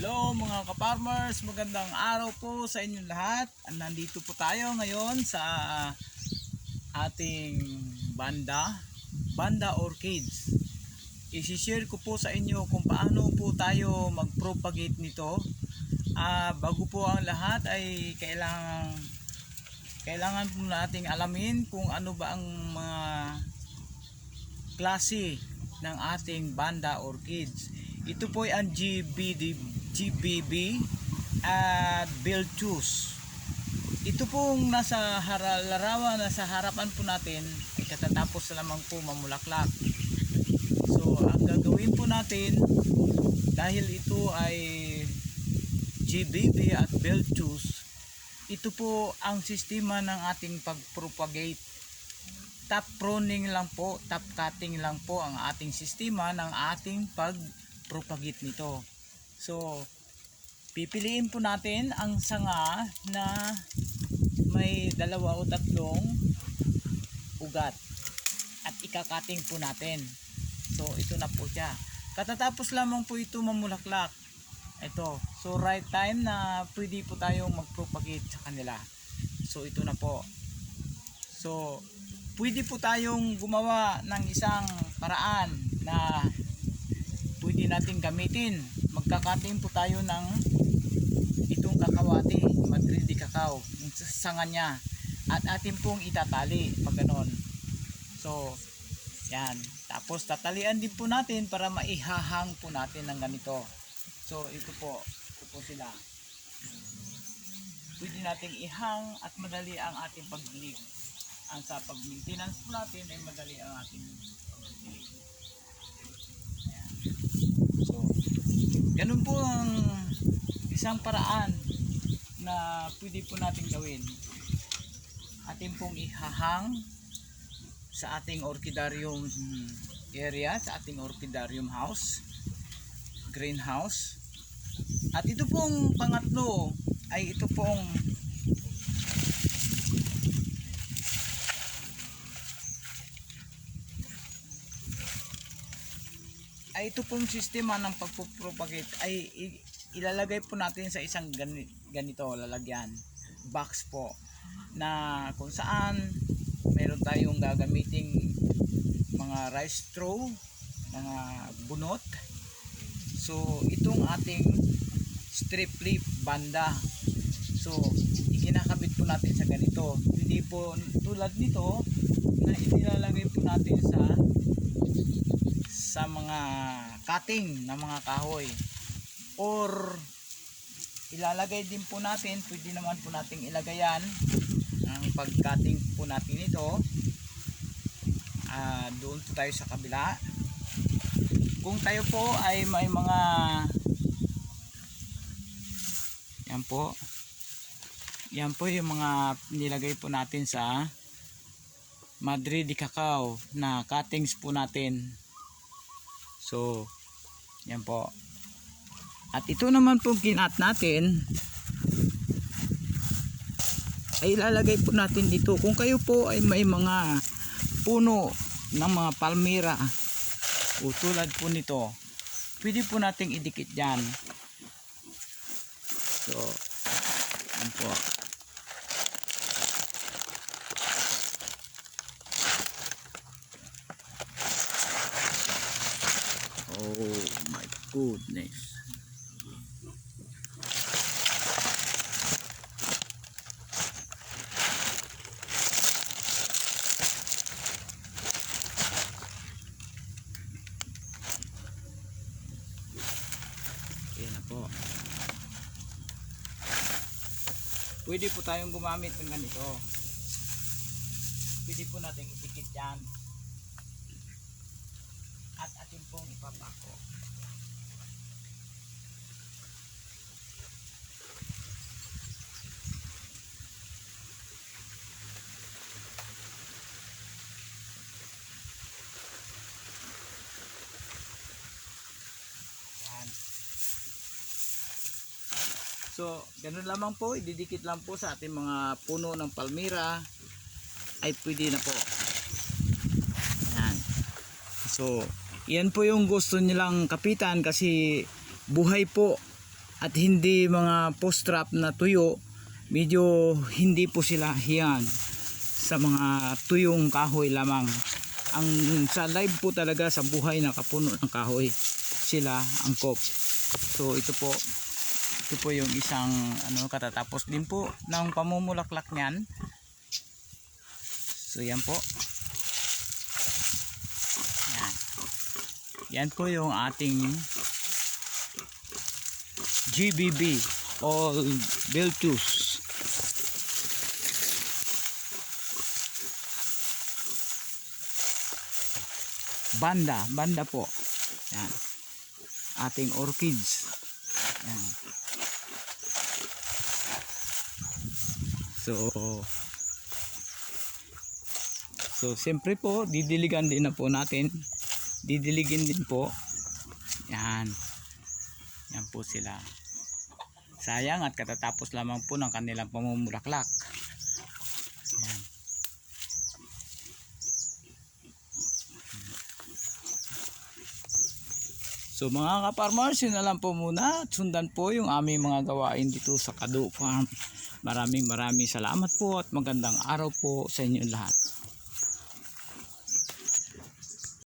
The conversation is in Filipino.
Hello mga ka-farmers, magandang araw po sa inyong lahat. Nandito po tayo ngayon sa ating Banda Orchids. I-share ko po sa inyo kung paano po tayo mag-propagate nito. Bago po ang lahat ay kailangan po nating alamin kung ano ba ang mga klase ng ating Banda Orchids. Ito po ay ang GBB at Bilchus. Ito pong nasa larawan na sa harapan po natin ay katatapos lamang po mamulaklak. So ang gagawin po natin, dahil ito ay GBB at Bilchus, ito po ang sistema ng ating pag-propagate. Top pruning lang po, top cutting lang po ang ating sistema ng ating pag-propagate nito. So pipiliin po natin ang sanga na may 2 o 3 ugat at ikakating po natin. So ito na po siya. Katatapos lamang po ito mamulaklak. Ito. So right time na pwede po tayong mag-propagate sa kanila. So ito na po. So pwede po tayong gumawa ng isang paraan na pwede natin gamitin. Magkakating po tayo ng itong kakawati, Madrid de cacao, yung sanga niya, at atin pong itatali pag ganon. So yan, tapos tatalian din po natin para maihahang po natin ng ganito. So ito po sila. Pwede nating ihang at madali ang ating pagdilig. Ang sa pag-maintenance po natin ay madali ang ating pagdilig. So ganun po ang isang paraan na pwede po natin gawin. Atin pong ihahang sa ating orchidarium area, sa ating orchidarium house, greenhouse. At ito pong pangatlo ay ito pong sistema ng pagpropagate ay ilalagay po natin sa isang ganito lalagyan box po, na kung saan meron tayong gagamiting mga rice straw, mga bunot. So itong ating strip leaf banda, so ikinakabit po natin sa ganito. Hindi po tulad nito na inilalagay po natin sa mga cutting ng mga kahoy, or ilalagay din po natin, pwede naman po nating ilagayan ang pag-cutting po natin ito. Doon po tayo sa kabila. Kung tayo po ay may mga yan po yung mga nilagay po natin sa Madrid de cacao na cuttings po natin. So yan po. At ito naman po kinat natin ay ilalagay po natin dito. Kung kayo po ay may mga puno ng mga palmira o tulad po nito, pwede po nating idikit dyan. So yan po. Oh my goodness. Ayan na po. Pwede po tayong gumamit ng ganito. Pwede po natin itikit yan. At atin pong ipapako. Yan. So ganun lamang po, ididikit lang po sa ating mga puno ng palmira ay pwede na po. Yan. So yan po yung gusto nilang kapitan, kasi buhay po at hindi mga post-trap na tuyo, medyo hindi po sila hiyan sa mga tuyong kahoy lamang. Ang sa live po talaga sa buhay na kapuno ng kahoy, sila angkop. So ito po yung isang katatapos din po ng pamumulaklak niyan. So yan po. Yan po yung ating GBB All Biltus. Banda po. Yan. Ating orchids. Yan. So siyempre po didiligan din na po natin. Didiligin din po. Yan. Yan po sila. Sayang at katatapos lamang po ng kanilang pamumulaklak. Yan. So mga ka-farmers, yun na lang po muna. Sundan po yung aming mga gawain dito sa Kado Farm. Maraming salamat po at magandang araw po sa inyo lahat.